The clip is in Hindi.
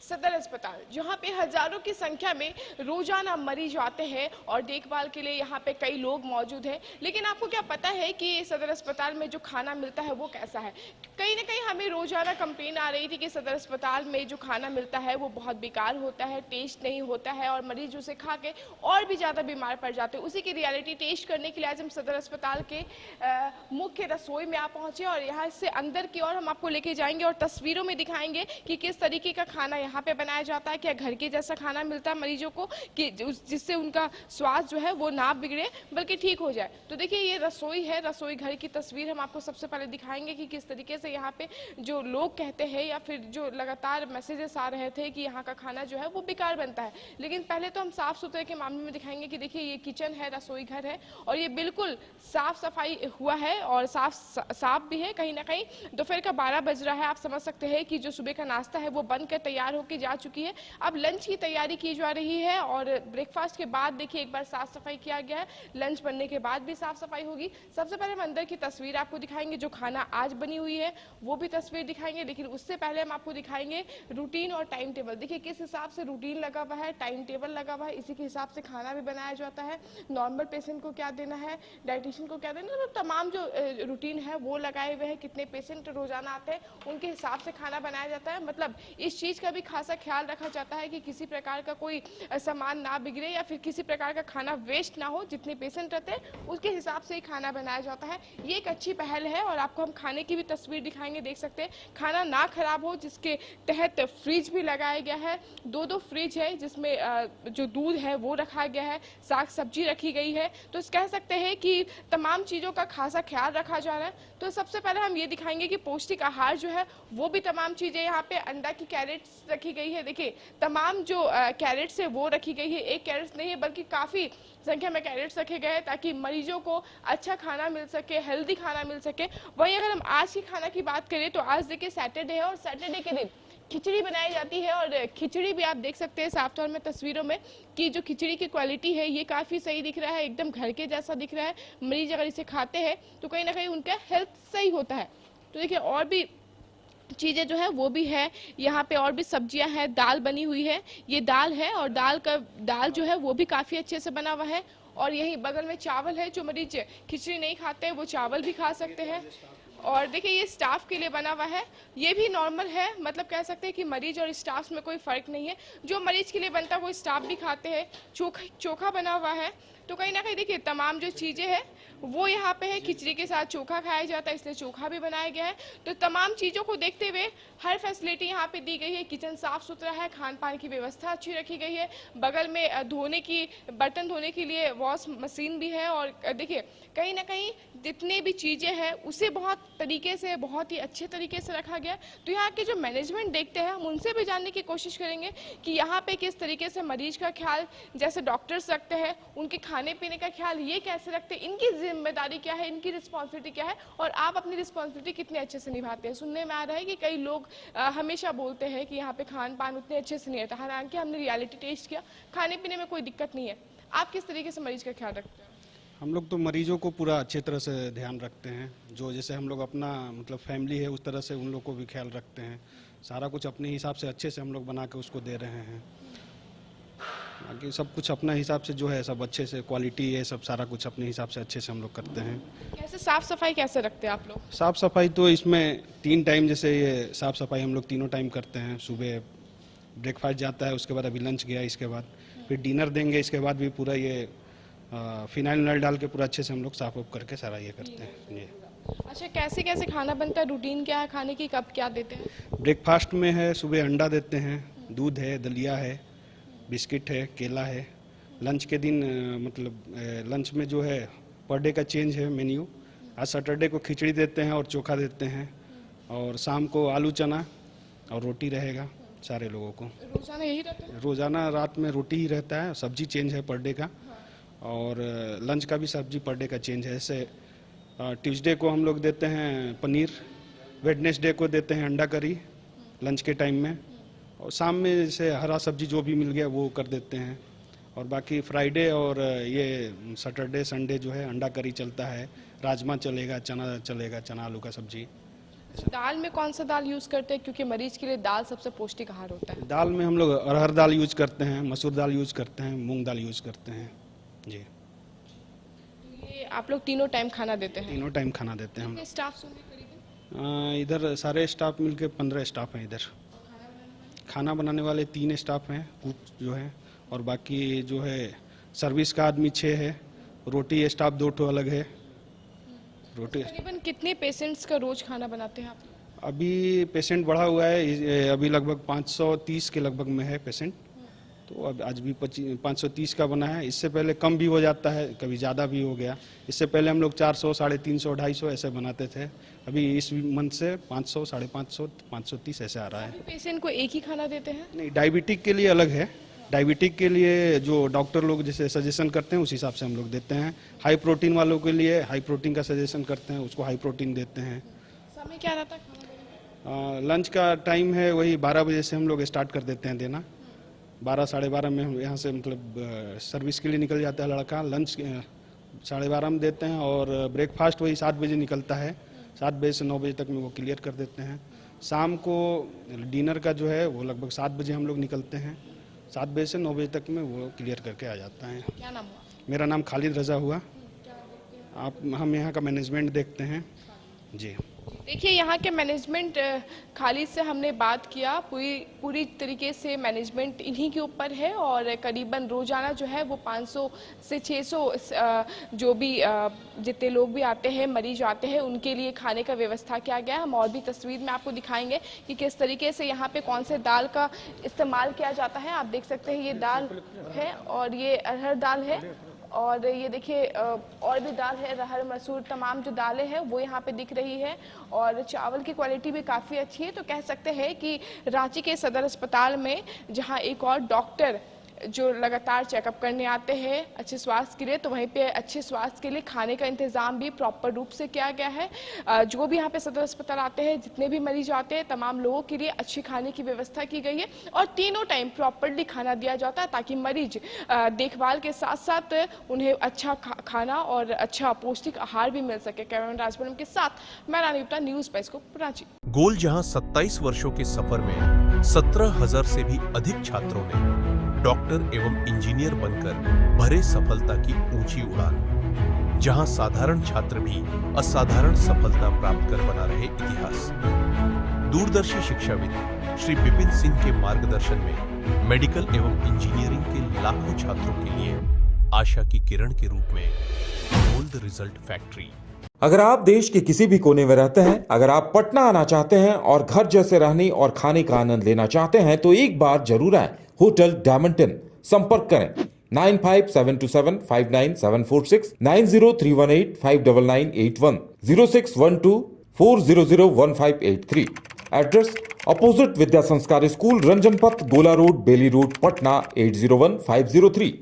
सदर अस्पताल, जहां पे हजारों की संख्या में रोजाना मरीज आते हैं और देखभाल के लिए यहाँ पे कई लोग मौजूद हैं। लेकिन आपको क्या पता है कि सदर अस्पताल में जो खाना मिलता है वो कैसा है? कहीं ना कहीं हमें रोजाना कंप्लेन आ रही थी कि सदर अस्पताल में जो खाना मिलता है वो बहुत बेकार होता है, टेस्ट नहीं होता है और मरीज उसे खा के और भी ज़्यादा बीमार पड़ जाते हैं। उसी की रियलिटी टेस्ट करने के लिए आज हम सदर अस्पताल के मुख्य रसोई में आप पहुंचे और यहाँ से अंदर की ओर हम आपको लेके जाएंगे और तस्वीरों में दिखाएंगे कि किस तरीके का खाना यहाँ पे बनाया जाता है। क्या घर के जैसा खाना मिलता है मरीजों को कि जिससे उनका स्वास्थ्य जो है वो ना बिगड़े बल्कि ठीक हो जाए। तो देखिए ये रसोई है, रसोई घर की तस्वीर हम आपको सबसे पहले दिखाएंगे कि किस तरीके से यहाँ पे जो लोग कहते हैं या फिर जो लगातार मैसेजेस आ रहे थे कि यहाँ का खाना जो है वो बेकार बनता है। लेकिन पहले तो हम साफ सुथरे के मामले में दिखाएंगे कि देखिए ये किचन है, रसोई घर है और ये बिल्कुल साफ सफाई हुआ है और साफ भी है। कहीं ना कहीं दोपहर का 12 बज रहा है, आप समझ सकते हैं कि जो सुबह का नाश्ता है वो बनकर तैयार होकर जा चुकी है। अब लंच की तैयारी की जा रही है और ब्रेकफास्ट के बाद देखिए एक बार साफ सफाई किया गया है, लंच बनने के बाद भी साफ सफाई होगी। सबसे पहले हम अंदर की तस्वीर आपको दिखाएंगे, जो खाना आज बनी हुई है वो भी तस्वीर दिखाएंगे। लेकिन उससे पहले हम आपको दिखाएंगे रूटीन और टाइम टेबल। देखिए किस हिसाब से रूटीन लगा हुआ है, टाइम टेबल लगा हुआ है, इसी के हिसाब से खाना भी बनाया जाता है। नॉर्मल पेशेंट को क्या देना है, डाइटिशियन को क्या देना है, तो तमाम जो रूटीन है वो लगाए हुए हैं। कितने पेशेंट रोजाना आते हैं उनके हिसाब से खाना बनाया जाता है। मतलब इस चीज़ का भी खासा ख्याल रखा जाता है कि किसी प्रकार का कोई सामान ना बिगड़े या फिर किसी प्रकार का खाना वेस्ट ना हो। जितने पेशेंट रहते हैं उसके हिसाब से ही खाना बनाया जाता है। ये एक अच्छी पहल है और आपको हम खाने की भी तस्वीर दिखाएंगे। देख सकते हैं खाना ना खराब हो, जिसके तहत फ्रिज भी लगाया गया है। दो फ्रिज है जिसमें जो दूध है वो रखा गया है, साग सब्जी रखी गई है। तो कह सकते हैं कि तमाम चीज़ों का खासा ख्याल रखा जा रहा है। तो सबसे पहले हम ये दिखाएंगे कि पौष्टिक आहार जो है वो भी तमाम चीज़ें यहाँ पे अंडा की कैरेट्स रखी गई है। देखिए तमाम जो कैरेट्स है वो रखी गई है, एक कैरेट्स नहीं है बल्कि काफ़ी संख्या में कैरेट्स रखे गए हैं ताकि मरीजों को अच्छा खाना मिल सके, हेल्दी खाना मिल सके। वहीं अगर हम आज की खाना की बात करें तो आज देखिए सैटरडे है और सैटरडे के दिन खिचड़ी बनाई जाती है और खिचड़ी भी आप देख सकते हैं साफ तौर में तस्वीरों में कि जो खिचड़ी की क्वालिटी है ये काफ़ी सही दिख रहा है, एकदम घर के जैसा दिख रहा है। मरीज अगर इसे खाते हैं तो कहीं ना कहीं उनका हेल्थ सही होता है। तो देखिए और भी चीज़ें जो है वो भी है यहाँ पे, और भी सब्जियां हैं, दाल बनी हुई है, ये दाल है और दाल जो है वो भी काफ़ी अच्छे से बना हुआ है। और यही बगल में चावल है, जो मरीज खिचड़ी नहीं खाते हैं वो चावल भी खा सकते हैं। और देखिए ये स्टाफ के लिए बना हुआ है, ये भी नॉर्मल है, मतलब कह सकते हैं कि मरीज और स्टाफ में कोई फ़र्क नहीं है। जो मरीज के लिए बनता है वो स्टाफ भी खाते हैं। चोखा बना हुआ है। तो कहीं ना कहीं देखिए तमाम जो चीज़ें हैं वो यहाँ पे है। खिचड़ी के साथ चोखा खाया जाता है इसलिए चोखा भी बनाया गया है। तो तमाम चीज़ों को देखते हुए हर फैसिलिटी यहाँ पे दी गई है। किचन साफ़ सुथरा है, खान पान की व्यवस्था अच्छी रखी गई है। बगल में बर्तन धोने के लिए वॉश मशीन भी है। और देखिए कहीं ना कहीं जितने भी चीज़ें हैं उसे बहुत तरीके से, बहुत ही अच्छे तरीके से रखा गया। तो यहाँ के जो मैनेजमेंट देखते हैं हम उनसे भी जानने की कोशिश करेंगे कि यहाँ पे किस तरीके से मरीज का ख्याल जैसे डॉक्टर्स रखते हैं, उनके खाने पीने का ख्याल ये कैसे रखते हैं, इनकी जिम्मेदारी क्या है, इनकी रिस्पॉन्सिबिलिटी क्या है और आप अपनी रिस्पॉन्सिबिलिटी कितने अच्छे से निभाते हैं। सुनने में आ रहा है कि कई लोग हमेशा बोलते हैं कि यहाँ पे खान पान उतने अच्छे से नहीं रहता। हालांकि हमने रियलिटी टेस्ट किया, खाने पीने में कोई दिक्कत नहीं है। आप किस तरीके से मरीज का ख्याल रखते हैं? हम लोग तो मरीजों को पूरा अच्छे तरह से ध्यान रखते हैं। जो जैसे हम लोग अपना मतलब फैमिली है उस तरह से उन लोग को भी ख्याल रखते हैं। सारा कुछ अपने हिसाब से अच्छे से हम लोग बना के उसको दे रहे हैं। बाकी सब कुछ अपना हिसाब से जो है सब अच्छे से, क्वालिटी है सब, सारा कुछ अपने हिसाब से अच्छे से हम लोग करते हैं। कैसे साफ सफाई कैसे रखते हैं आप लोग? साफ़ सफाई तो इसमें 3 टाइम, जैसे ये साफ़ सफाई हम लोग 3 टाइम करते हैं। सुबह ब्रेकफास्ट जाता है, उसके बाद अभी लंच गया, इसके बाद फिर डिनर देंगे, इसके बाद भी पूरा ये फिनाइल विनाइल डाल के पूरा अच्छे से हम लोग साफ उफ करके सारा ये करते हैं ये। अच्छा, कैसे कैसे खाना बनता है, रूटीन क्या है खाने की, कब क्या देते हैं? ब्रेकफास्ट में है सुबह अंडा देते हैं, दूध है, दलिया है, बिस्किट है, केला है। लंच के दिन मतलब लंच में जो है पर डे का चेंज है मेन्यू। आज सैटरडे को खिचड़ी देते हैं और चोखा देते हैं और शाम को आलू चना और रोटी रहेगा सारे लोगों को। रोजाना यही रहता है? रोज़ाना रात में रोटी ही रहता है, सब्जी चेंज है पर डे का और लंच का भी सब्जी पर डे का चेंज है। ऐसे ट्यूसडे को हम लोग देते हैं पनीर, वेडनेसडे को देते हैं अंडा करी लंच के टाइम में, और शाम में जैसे हरा सब्जी जो भी मिल गया वो कर देते हैं। और बाकी फ्राइडे और ये सैटरडे संडे जो है अंडा करी चलता है, राजमा चलेगा, चना चलेगा, चना आलू का सब्जी। दाल में कौन सा दाल यूज़ करते हैं, क्योंकि मरीज के लिए दाल सबसे पौष्टिक आहार होता है? दाल में हम लोग अरहर दाल यूज करते हैं, मसूर दाल यूज करते हैं, मूंग दाल यूज करते हैं जी। ये आप लोग तीनों टाइम खाना देते हैं? तीनों टाइम खाना देते हैं हम कितने स्टाफ होंगे करीबन? लोग। इधर सारे स्टाफ मिलके 15 स्टाफ हैं इधर। खाना बनाने वाले 3 स्टाफ हैं, कुक जो है, और बाकी जो है सर्विस का आदमी 6 है। रोटी स्टाफ 2 ठो अलग है। रोटी करीबन कितने पेशेंट्स का रोज खाना बनाते हैं आप? अभी पेशेंट बढ़ा हुआ है, अभी लगभग 530 के लगभग में है पेशेंट। तो अब आज भी 530 का बना है। इससे पहले कम भी हो जाता है, कभी ज़्यादा भी हो गया। इससे पहले हम लोग 400, 350, 250 ऐसे बनाते थे। अभी इस मंथ से 500, 550, 530 ऐसे आ रहा है। पेशेंट को एक ही खाना देते हैं? नहीं, डायबिटिक के लिए अलग है। डायबिटिक के लिए जो डॉक्टर लोग जैसे सजेशन करते हैं उस हिसाब से हम लोग देते हैं। हाई प्रोटीन वालों के लिए हाई प्रोटीन का सजेशन करते हैं, उसको हाई प्रोटीन देते हैं। समय क्या रहता है खाना देने का? लंच का टाइम है वही 12 बजे से हम लोग स्टार्ट कर देते हैं देना। 12, 12:30 में हम यहाँ से मतलब सर्विस के लिए निकल जाता है लड़का। लंच 12:30 में देते हैं और ब्रेकफास्ट वही 7 बजे निकलता है। 7 बजे से 9 बजे तक में वो क्लियर कर देते हैं। शाम को डिनर का जो है वो लगभग 7 बजे हम लोग निकलते हैं। 7 बजे से 9 बजे तक में वो क्लियर करके आ जाता है। क्या नाम हुआ? मेरा नाम खालिद रज़ा हुआ। हम यहाँ का मैनेजमेंट देखते हैं जी। देखिए, यहाँ के मैनेजमेंट खालिद से हमने बात किया। पूरी तरीके से मैनेजमेंट इन्हीं के ऊपर है और करीबन रोज़ाना जो है वो 500 से 600 जो भी जितने लोग भी आते हैं, मरीज आते हैं, उनके लिए खाने का व्यवस्था किया गया है। हम और भी तस्वीर में आपको दिखाएंगे कि किस तरीके से यहाँ पे कौन से दाल का इस्तेमाल किया जाता है। आप देख सकते हैं ये दाल है और ये अरहर दाल है और ये देखिए और भी दाल है, अरहर, मसूर, तमाम जो दालें हैं वो यहाँ पे दिख रही है और चावल की क्वालिटी भी काफ़ी अच्छी है। तो कह सकते हैं कि रांची के सदर अस्पताल में जहाँ एक और डॉक्टर जो लगातार चेकअप करने आते हैं अच्छे स्वास्थ्य के लिए, तो वहीं पे अच्छे स्वास्थ्य के लिए खाने का इंतज़ाम भी प्रॉपर रूप से किया गया है। जो भी यहाँ पे सदर अस्पताल आते हैं, जितने भी मरीज आते हैं, तमाम लोगों के लिए अच्छी खाने की व्यवस्था की गई है और तीनों टाइम प्रॉपरली खाना दिया जाता है ताकि मरीज देखभाल के साथ साथ उन्हें अच्छा खाना और अच्छा पौष्टिक आहार भी मिल सके। कैमरामैन राजपुरम के साथ मैं रानी गुप्ता, न्यूज़ पेस्को रांची। गोल जहां 27 वर्षों के सफर में 17,000 से भी अधिक छात्रों ने डॉक्टर एवं इंजीनियर बनकर भरे सफलता की ऊंची उड़ान, जहां साधारण छात्र भी असाधारण सफलता प्राप्त कर बना रहे इतिहास। दूरदर्शी शिक्षाविद श्री विपिन सिंह के मार्गदर्शन में मेडिकल एवं इंजीनियरिंग के लाखों छात्रों के लिए आशा की किरण के रूप में गोल्ड रिजल्ट फैक्ट्री। अगर आप देश के किसी भी कोने में रहते हैं, अगर आप पटना आना चाहते हैं और घर जैसे रहने और खाने का आनंद लेना चाहते हैं तो एक बार जरूर आए होटल डायमंटन। संपर्क करें 9572759746, 9031859981, 0612400153। एड्रेस अपोजिट विद्या संस्कार स्कूल, रंजन पथ, गोला रोड, बेली रोड, पटना 801503।